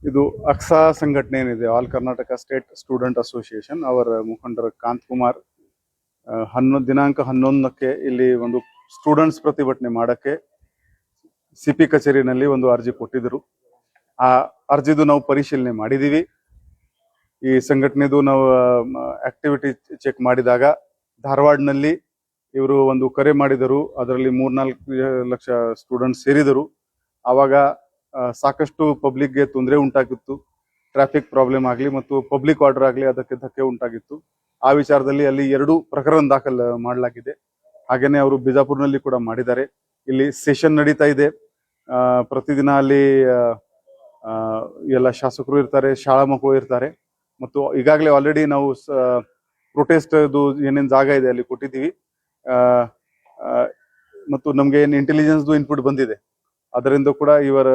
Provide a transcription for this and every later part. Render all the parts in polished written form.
ಇದು ಅಕ್ಸಾ ಸಂಘಟನೆ ಏನಿದೆ, all Karnataka state student association, ಅವರ ಮುಖಂಡರ ಕಾಂತ್ ಕುಮಾರ್ ದಿನಾಂಕ 11ಕ್ಕೆ ಇಲ್ಲಿ ಒಂದು ಸ್ಟೂಡೆಂಟ್ಸ್ ಪ್ರತಿಭಟನೆ ಮಾಡಕ್ಕೆ ಸಿಪಿ ಕಚೇರಿನಲ್ಲಿ ಒಂದು ಅರ್ಜಿ ಕೊಟ್ಟಿದ್ರು. ಆ ಅರ್ಜಿದು ನಾವು ಪರಿಶೀಲನೆ ಮಾಡಿದೀವಿ. ಈ ಸಂಘಟನೆದು ನಾವು ಆಕ್ಟಿವಿಟಿ ಚೆಕ್ ಮಾಡಿದಾಗ ಧಾರವಾಡನಲ್ಲಿ ಇವರು ಒಂದು ಕರೆ ಮಾಡಿದರು. ಅದರಲ್ಲಿ 3-4 ಲಕ್ಷ ಸ್ಟೂಡೆಂಟ್ಸ್ ಸೇರಿದರು. ಆವಾಗ ಸಾಕಷ್ಟು ಪಬ್ಲಿಕ್ಗೆ ತೊಂದರೆ ಉಂಟಾಗಿತ್ತು. ಟ್ರಾಫಿಕ್ ಪ್ರಾಬ್ಲಮ್ ಆಗಲಿ ಮತ್ತು ಪಬ್ಲಿಕ್ ಆರ್ಡರ್ ಆಗಲಿ ಅದಕ್ಕೆ ಧಕ್ಕೆ ಉಂಟಾಗಿತ್ತು. ಆ ವಿಚಾರದಲ್ಲಿ ಅಲ್ಲಿ 2 ಪ್ರಕರಣ ದಾಖಲು ಮಾಡಲಾಗಿದೆ. ಹಾಗೇನೆ ಅವರು ಬಿಜಾಪುರ್ನಲ್ಲಿ ಕೂಡ ಮಾಡಿದ್ದಾರೆ. ಇಲ್ಲಿ ಸೆಷನ್ ನಡೀತಾ ಇದೆ. ಪ್ರತಿದಿನ ಅಲ್ಲಿ ಎಲ್ಲ ಶಾಸಕರು ಇರ್ತಾರೆ, ಶಾಲಾ ಮಕ್ಕಳು ಇರ್ತಾರೆ. ಮತ್ತು ಈಗಾಗಲೇ ಆಲ್ರೆಡಿ ನಾವು ಪ್ರೊಟೆಸ್ಟ್ ಏನೇನು ಜಾಗ ಇದೆ ಅಲ್ಲಿ ಕೊಟ್ಟಿದ್ದೀವಿ. ಮತ್ತು ನಮ್ಗೆ ಏನು ಇಂಟೆಲಿಜೆನ್ಸ್ ಇನ್ಪುಟ್ ಬಂದಿದೆ, ಅದರಿಂದ ಕೂಡ ಇವರ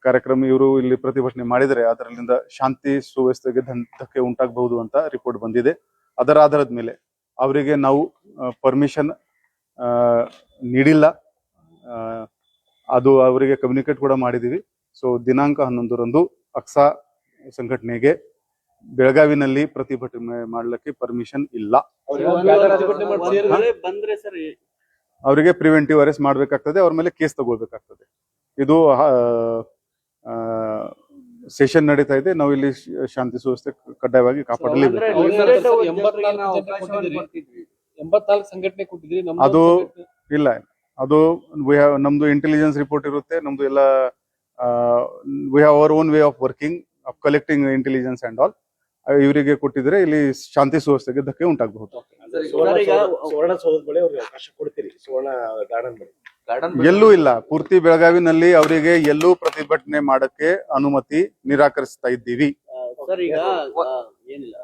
ಕಾರ್ಯಕ್ರಮ ಇವರು ಇಲ್ಲಿ ಪ್ರತಿಭಟನೆ ಮಾಡಿದರೆ ಅದರಿಂದ ಶಾಂತಿ ಸುವ್ಯವಸ್ಥೆಗೆ ಧಕ್ಕೆ ಉಂಟಾಗಬಹುದು ಅಂತ ರಿಪೋರ್ಟ್ ಬಂದಿದೆ. ಅದರ ಆಧಾರದ ಮೇಲೆ ಅವರಿಗೆ ನಾವು ಪರ್ಮಿಷನ್ ನೀಡಿಲ್ಲ. ಅದು ಅವರಿಗೆ ಕಮ್ಯುನಿಕೇಟ್ ಕೂಡ ಮಾಡಿದೀವಿ. ಸೊ ದಿನಾಂಕ 11ರಂದು ಅಕ್ಸಾ ಸಂಘಟನೆಗೆ ಬೆಳಗಾವಿನಲ್ಲಿ ಪ್ರತಿಭಟನೆ ಮಾಡಲಿಕ್ಕೆ ಪರ್ಮಿಷನ್ ಇಲ್ಲ. ಅವರಿಗೆ ಪ್ರಿವೆಂಟಿವ್ ಅರೆಸ್ಟ್ ಮಾಡಬೇಕಾಗ್ತದೆ, ಅವ್ರ ಮೇಲೆ ಕೇಸ್ ತಗೊಳ್ಬೇಕಾಗ್ತದೆ. ಇದು ಸೆಷನ್ ನಡೀತಾ ಇದೆ. ನಾವು ಇಲ್ಲಿ ಶಾಂತಿ ಸುವ್ಯವಸ್ಥೆ ಕಡ್ಡಾಯವಾಗಿ ಕಾಪಾಡಲೇಬೇಕು. ಅದು ಇಲ್ಲ, ಅದು ನಮ್ದು ಇಂಟೆಲಿಜೆನ್ಸ್ ರಿಪೋರ್ಟ್ ಇರುತ್ತೆ. ನಮ್ದು ಎಲ್ಲ we have our own way of working of collecting intelligence and all. ಇವರಿಗೆ ಕೊಟ್ಟಿದ್ರೆ ಇಲ್ಲಿ ಶಾಂತಿ ಸುವ್ಯವಸ್ಥೆಗೆ ಧಕ್ಕೆ ಉಂಟಾಗಬಹುದು. ಎಲ್ಲೂ ಇಲ್ಲ, ಪೂರ್ತಿ ಬೆಳಗಾವಿನಲ್ಲಿ ಅವರಿಗೆ ಎಲ್ಲೂ ಪ್ರತಿಭಟನೆ ಮಾಡಕ್ಕೆ ಅನುಮತಿ ನಿರಾಕರಿಸ್ತಾ ಇದ್ದೀವಿ. ಸರ್, ಈಗ ಏನಿಲ್ಲ,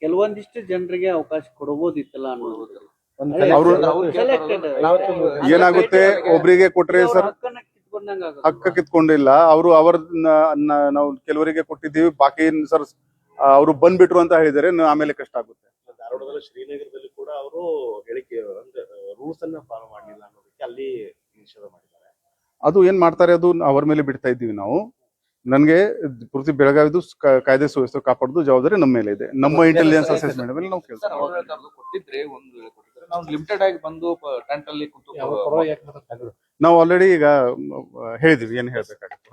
ಕೆಲವೊಂದಿಷ್ಟು ಜನರಿಗೆ ಅವಕಾಶ ಕೊಡಬಹುದಿತ್ತಲ್ಲ ಅನ್ನೋದು. ಅವರು ಏನಾಗುತ್ತೆ, ಒಬ್ರಿಗೆ ಕೊಟ್ರೆ ಸರ್ ಹಕ್ಕ ಕಿತ್ಕೊಂಡಿಲ್ಲ. ಅವ್ರ ನಾವು ಕೆಲವರಿಗೆ ಕೊಟ್ಟಿದ್ದೀವಿ, ಬಾಕಿ ಸರ್ ಅವರು ಬಂದ್ಬಿಟ್ರು ಅಂತ ಹೇಳಿದರೆ ಆಮೇಲೆ ಕಷ್ಟ ಆಗುತ್ತೆ. ಧಾರವಾಡದಲ್ಲಿ ಶ್ರೀನಗರದಲ್ಲಿ ಕೂಡ ಅವರು ಹೇಳಿಕೆ ರೂಲ್ಸ್ ಅನ್ನ ಫಾಲೋ ಮಾಡಲಿಲ್ಲ ಅನ್ನೋದಕ್ಕೆ ಅಲ್ಲಿ ನಿಷೇಧ ಮಾಡಿದ್ದಾರೆ. ಅದು ಏನ್ ಮಾಡ್ತಾರೆ ಅದು ಅವ್ರ ಮೇಲೆ ಬಿಡ್ತಾ ಇದ್ದೀವಿ ನಾವು. ನನ್ಗೆ ಪೂರ್ತಿ ಬೆಳಗಾವಿದು ಕಾಯ್ದೆ ಸುವ್ಯವಸ್ಥೆ ಕಾಪಾಡೋದು ಜವಾಬ್ದಾರಿ ನಮ್ಮ ಮೇಲೆ ಇದೆ. ನಮ್ಮ ಇಂಟೆಲಿಜೆನ್ಸ್ ಅಸೆಸ್ಮೆಂಟ್ ಮೇಲೆ ನಾವು ಕೆಲಸ ನಾವು ಲಿಮಿಟೆಡ್ ಆಗಿ ಬಂದು ಟೆಂಟ್ ಅಲ್ಲಿ ನಾವು ಆಲ್ರೆಡಿ ಈಗ ಹೇಳಿದೀವಿ ಏನ್ ಹೇಳ್ಬೇಕಾಗುತ್ತೆ.